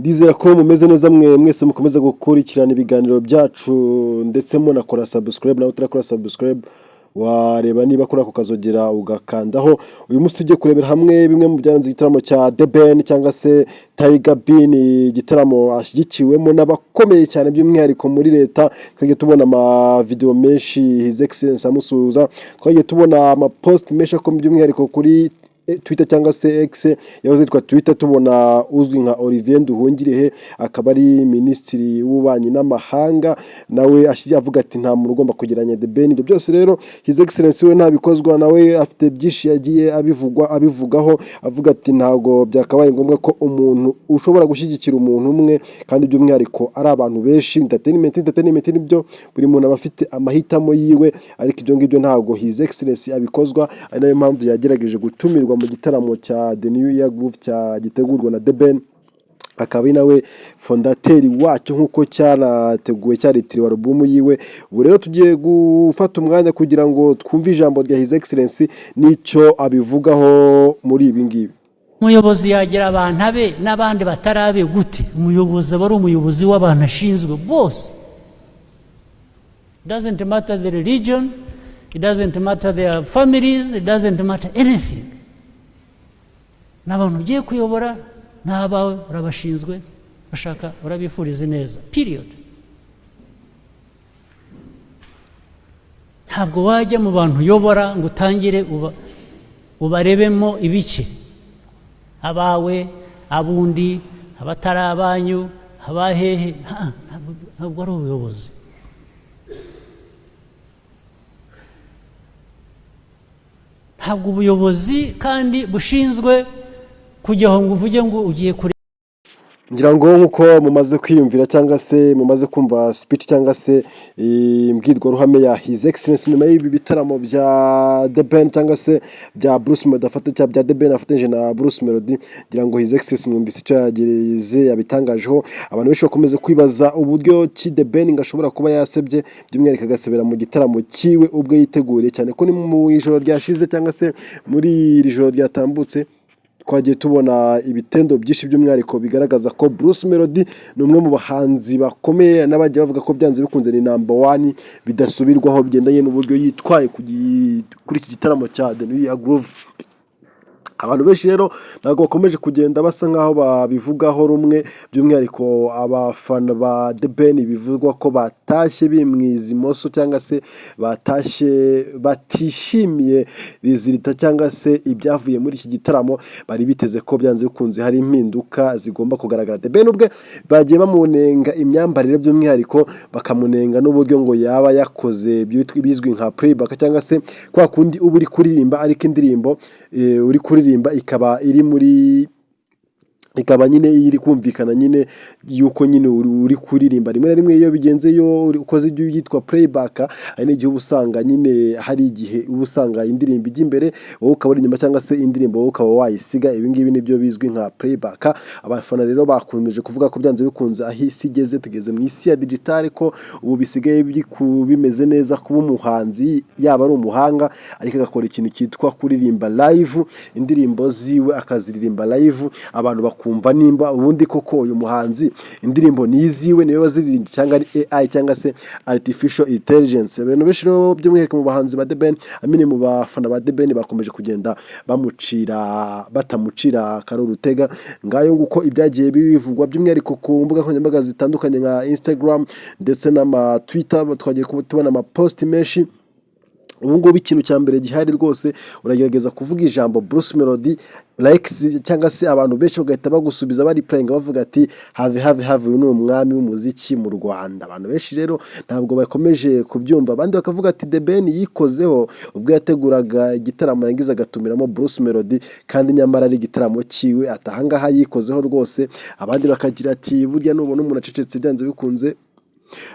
Ndizera ko mumeze neza mwese mukomeza gukurikirana ibiganiro byacu ndetse munakora subscribe nawe utarakora subscribe wareba niba kora ako kazogera ugakandaho. Uyu munsi tugiye kurebera hamwe bimwe mu byaranze igitaramo cya The Ben cyangwa se Tiger Bean, igitaramo ashyigikiwemo n'abakomeye cyane by'umwihariko muri leta. Twagiye tubona ama video menshi His Excellence amusuhuza, twagiye tubona ama post menshi akomeye by'umwihariko kuri Twitter cyangwa se X yahoze twa Twitter. Tubona uzwi nka Olivier nduhungirehe akaba ari minisitiri w'ububanyi n'amahanga, nawe ashyize avuga ati nta muntu ugomba kugeranya The Ben. Ibyo byose rero His Excellence we ntabikozwa, nawe afite byinshi yagiye abivugaho avuga ati ntago byakabaye ngombwa ko umuntu ushobora gushyigikira umuntu umwe kandi by'umwihariko ari abantu benshi. Entertainment nibyo buri muntu aba afite amahitamo yiwe, ariko ibyo ngibyo ntago His Excellence abikozwa. Ari nayo mpamvu yagerageje gutumirwa mu gitaramo cya The New Year Groove cya gitegurwa na The Ben, akaba ari nawe fondateri wacyo nk'uko cyarateguwe cyaritiriwe album yiwe. Ubu rero tugiye gufata umwanya kugira ngo twumve ijambo rya His Excellence n'icyo abivugaho muri ibi ngibi. Umuyobozi yagira abantu abe n'abandi batarabe gute? Umuyobozi aba ari umuyobozi w'abantu ashinzwe bose. Doesn't matter the religion, it doesn't matter their families, it doesn't matter anything. N'abantu ugiye kuyobora n'abawe urabashinzwe, bashaka urabifuriza neza, period. Ntabwo wajya mu bantu uyobora ngo utangire ubarebemo ibice, abawe, abundi, abatari abanyu, abahehe. Ntabwo ari ubuyobozi. Ntabwo ubuyobozi kandi bushinzwe kujyaho ngo uvuge ngo ugiye kure. Ngira ngo nkuko mumaze kwiyumvira cyangwa se mumaze kumva speech cyangwa se imbwirwaruhame ya His Excellence nyuma y'ibi bitaramo bya The Ben cyangwa se bya Bruce Melody afatanya bya The Ben afatanyije na Bruce Melody, ngira ngo His Excellence mwumvise icyo yagereze yabitangajeho. Abantu benshi bakomeze kwibaza uburyo ki The Ben ngashobora kuba yasebye by'umwihariko agasebera mu gitaramo kiwe ubwo yiteguriye, cyane ko ni mu ijoro ryashize cyangwa se muri iri joro ryatambutse twagiye tubona ibitendo byinshi by'umwihariko bigaragaza ko Bruce Melody ni umwe mu bahanzi bakomeye n'abajya bavuga ko byanze bikunze ni number 1 bidasubirwaho bigendanye n'uburyo yitwaye kuri iki gitaramo cya The New Year Groove. Abantu benshi rero ntabwo bakomeje kugenda basa nkaho babivugaho rumwe, by'umwihariko abafana ba The Ben bivugwa ko batashye bimwiza imoso cyangwa se batashye batishimiye rizirita cyangwa se ibyavuye muri iki gitaramo. Bari biteze ko byanze bikunze hari impinduka zigomba kugaragara. The Ben ubwe bagiye bamunenga imyambarire, by'umwihariko bakamunenga n'uburyo ngo yaba yakoze bizwi nka playback cyangwa se kwa kundi uba uri kuririmba ariko indirimbo uri kuririmba ikaba iri muri ikaba nyine iri kumvikana nyine yuko nyine uri kuririmba. Rimwe na rimwe iyo bigenze yo ukoze ibyo yitwa playback, ari n'igihe ubusanga nyine hari igihe ubusanga indirimbo ijya imbere wowe ukaba uri inyuma cyangwa se indirimbo wowe ukaba wayisiga. Ibi ngibi nibyo bizwi nka playback. Abafana rero bakomeje kuvuga ko byanze bikunze aho isi igeze, tugeze mu isi ya digital, ko ubu bisigaye bimeze neza kuba umuhanzi yaba ari umuhanga ariko agakora ikintu cyitwa kuririmba live, indirimbo ziwe akaziririmba live, abantu kumva nimba ubundi koko uyu muhanzi indirimbo niziwe niwe waziririmba cyangwa ari AI cyangwa se artificial intelligence. Abantu benshi rero by'umwihariko mu bahanzi ba The Ben, amine mu bafana ba The Ben bakomeje kugenda batamucira karurutega. Ngayo nguko ibyagiye bivugwa by'umwihariko ku mbuga nkoranyambaga zitandukanye nka Instagram ndetse n'ama Twitter. Twagiye tubona ama post menshi. Ubu ngubu ikintu cya mbere gihari rwose uragerageza kuvuga ijambo Bruce Melody likes cyangwa se abantu benshi bagahita bagusubiza bari playing bavuga ati have uyu ni umwami w'umuziki mu Rwanda. Abantu benshi rero ntabwo bakomeje kubyumva, abandi bakavuga ati The Ben yikozeho ubwo yateguraga igitaramo yangiza agatumiramo Bruce Melody kandi nyamara ari igitaramo kiwe atahangaha yikozeho rwose. Abandi bakagira ati burya nubona umuntu acecetse byanze bikunze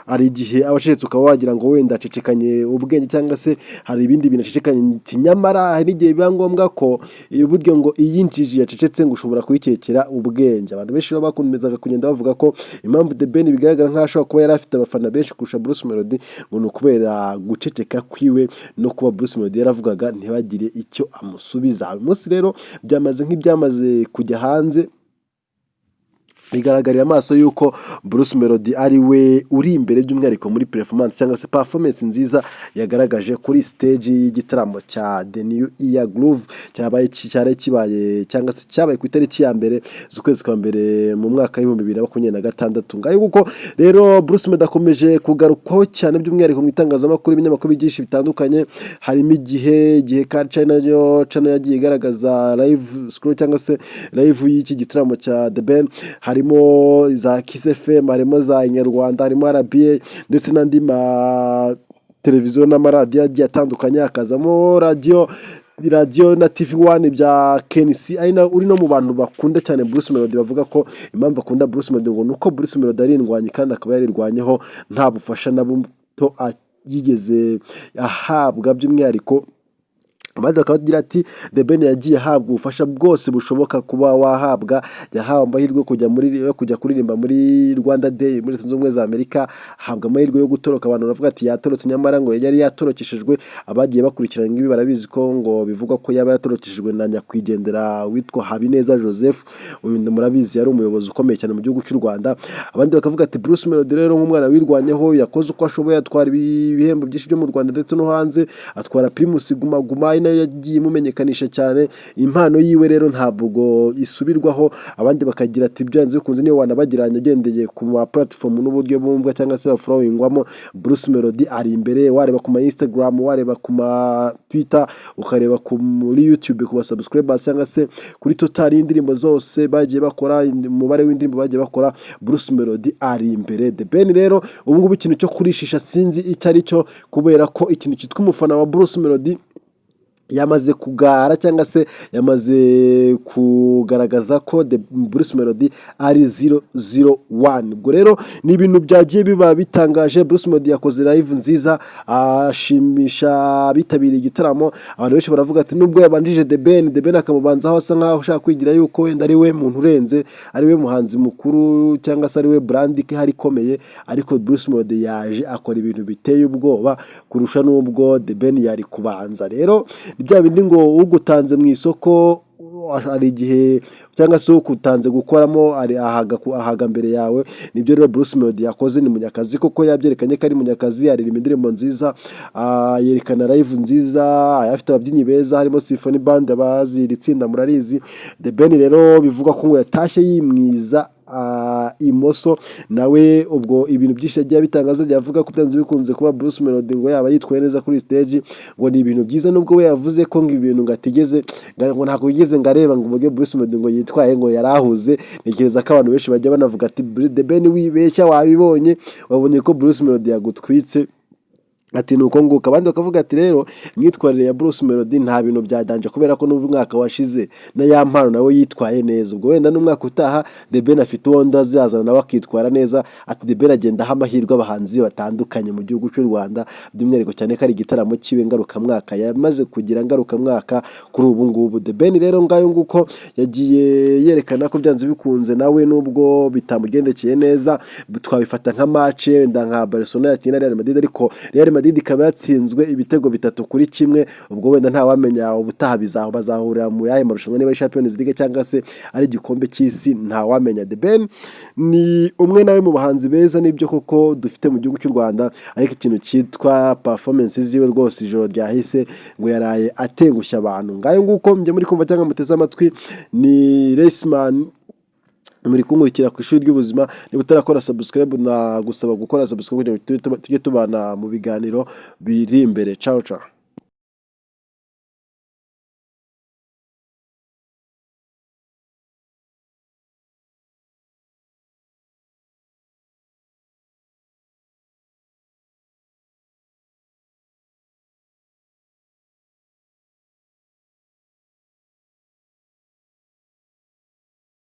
hari igihe abacecetse ukaba wagira ngo wenda acecekanye ubwenge cyangwa se hari ibindi bintu acecekanye, nyamara hari igihe biba ngombwa ko buryo ngo iyinjiji yacecetse ngo ushobora kuyikekera ubwenge. Abantu benshi bakomezaga kugenda bavuga ko impamvu The Ben bigaragara nkaho ashobora kuba yari afite abafana benshi kurusha Bruce Melody ngo ni ukubera guceceka kwiwe no kuba Bruce Melody yaravugaga ntibagire icyo amusubiza. Uyu munsi rero byamaze nk'ibyamaze kujya hanze bigaragarira amaso yuko Bruce Melody ari we uri imbere by'umwihariko muri performance cyangwa se performance nziza yagaragaje kuri stage y'igitaramo cya The New Year Groove cyabaye kibaye cyangwa se cyabaye ku itariki ya mbere z'ukwezi kwa mbere mu mwaka wa 2026 ngayo kuko rero Bruce Melody akomeje kugarukwaho cyane by'umwihariko mu itangazamakuru ibinyamakuru byinshi bitandukanye harimo igihe ka China yagiye igaragaza live scroll cyangwa se live y'iki gitaramo cya The Ben harimo za Kiss FM harimo za Rwanda harimo RBA ndetse n'andi televiziyo n'amaradiyo agiye atandukanye akazamo radio na TV1 bya KNC uri no mu bantu bakunda cyane Bruce Melody bavuga ko impamvu akunda Bruce Melody ngo nuko Bruce Melody ari indwanyi kandi akaba yarirwanyeho nta bufasha na buto yigeze ahabwa by'umwihariko abandi bakagira ati The Ben yagiye ahabwa ubufasha bwose bushoboka kuba wahabwa yahawe amahirwe kujya kuririmba muri Rwanda Day muri Leta Zunze Ubumwe za Amerika ahabwa amahirwe yo gutoroka abantu baravuga ati yatorotse nyamara ngo yari yatorokeshejwe abagiye bakurikirana ibi barabizi ko ngo bivuga ko yaba yatorokeshejwe na nyakwigendera witwa Habineza Joseph uyu murabizi yari umuyobozi ukomeye cyane mu gihugu cy'u Rwanda abandi bakavuga ati Bruce Melody rero nk'umwana wirwanyeho yakoze uko ashoboye atwara ibihembo byinshi byo mu Rwanda ndetse no hanze atwara Primus Guma yagiye mumenyekanisha cyane impano yiwe rero ntabwo isubirwaho abandi bakagira ati byanze bikunze niyo wanabagiranye ugendeye ku ma platform n'uburyo bumbwa cyangwa se followingwamo Bruce Melody ari imbere wareba ku ma Instagram wareba ku ma Twitter ukareba muri YouTube ku subscribers cyangwa se kuri total y'indirimbo zose bagiye bakora umubare w'indirimbo bagiye bakora Bruce Melody ari imbere The Ben rero ubu ngubu ikintu cyo kurishisha sinzi icyo ari cyo kubera ko ikintu cyitwa umufana wa Bruce Melody yamaze kugara cyangwa se yamaze kugaragaza ko Bruce Melody ari 001 ubwo rero ni ibintu byagiye biba bitangaje Bruce Melody yakoze live nziza ashimisha bitabiriye igitaramo abantu benshi baravuga ati nubwo yabanjije The Ben akamubanzaho asa nkaho ushaka kwigira yuko wenda ari we muntu urenze ari we muhanzi mukuru cyangwa se ari we brand ke hari komeye ariko Bruce Melody yaje akora ibintu biteye ubwoba kurusha nubwo The Ben yari kubanza rero bya bindi ngo ugutanze mu isoko ari igihe cyangwa se ukutanze gukoramo ari ahaga mbere yawe nibyo rero Bruce Melody yakoze ni munyakazi koko yabyerekanye ko ari munyakazi aririmba indirimbo nziza yerekana live nziza afite ababyinnyi beza harimo Symphony Band abaziritsinda murarizi The Ben rero bivuga ko ngo yatashye yimwiza imoso nawe ubwo ibintu byinshi yagiye bitangaza yavuga ko byanze bikunze kuba Bruce Melody ngo yaba yitwaye neza kuri stage ngo ni ibintu byiza nubwo we yavuze ko ngo ibintu ngatigeze ngo ntabwo yigeze ngareba ngo uburyo Bruce Melody ngo yitwaye ngo yarahuze ntekereza ko abantu benshi bajya banavuga ati The Ben wibeshya wabibonye wabonye ko Bruce Melody yagutwitse ati nuko nguka abandi bakavuga ati rero imyitwarire ya Bruce Melody nta bintu byadanje kubera ko n'ubu mwaka washize na ya mpano nawe yitwaye neza ubwo wenda n'umwaka utaha The Ben afite wonda zazana nawe akitwara neza ati The Ben agenda amahirwe abahanzi batandukanye mu gihugu cy'u Rwanda by'umwihariko cyane ko ari igitaramo kiwe ngaruka mwaka yamaze kugira ngaruka mwaka kuri ubu ngubu The Ben rero ngayo nguko yagiye yerekana ko byanze bikunze nawe nubwo bitamugendekeye neza twabifata nka match wenda nka Barcelona yakina Real Madrid ariko Real Madrid ikaba yatsinzwe ibitego 3-1 ubwo wenda nta wamenya ubutaha bazahurira mu yahe marushanwa niba Champions League cyangwa se ari igikombe cy'isi nta wamenya The Ben ni umwe nawe mu bahanzi beza nibyo koko dufite mu gihugu cy'u Rwanda ariko ikintu cyitwa performance ziwe rwose ijoro ryahise ngo yaraye atengushya abantu ngayo nguko mje muri kumva cyangwa muteze amatwi ni Raceman muri kumurikira ku ishuri ry'ubuzima niba utarakora subscribe na gusaba gukora subscribe kugira ngo tujye tubana mu biganiro biri imbere ciao ciao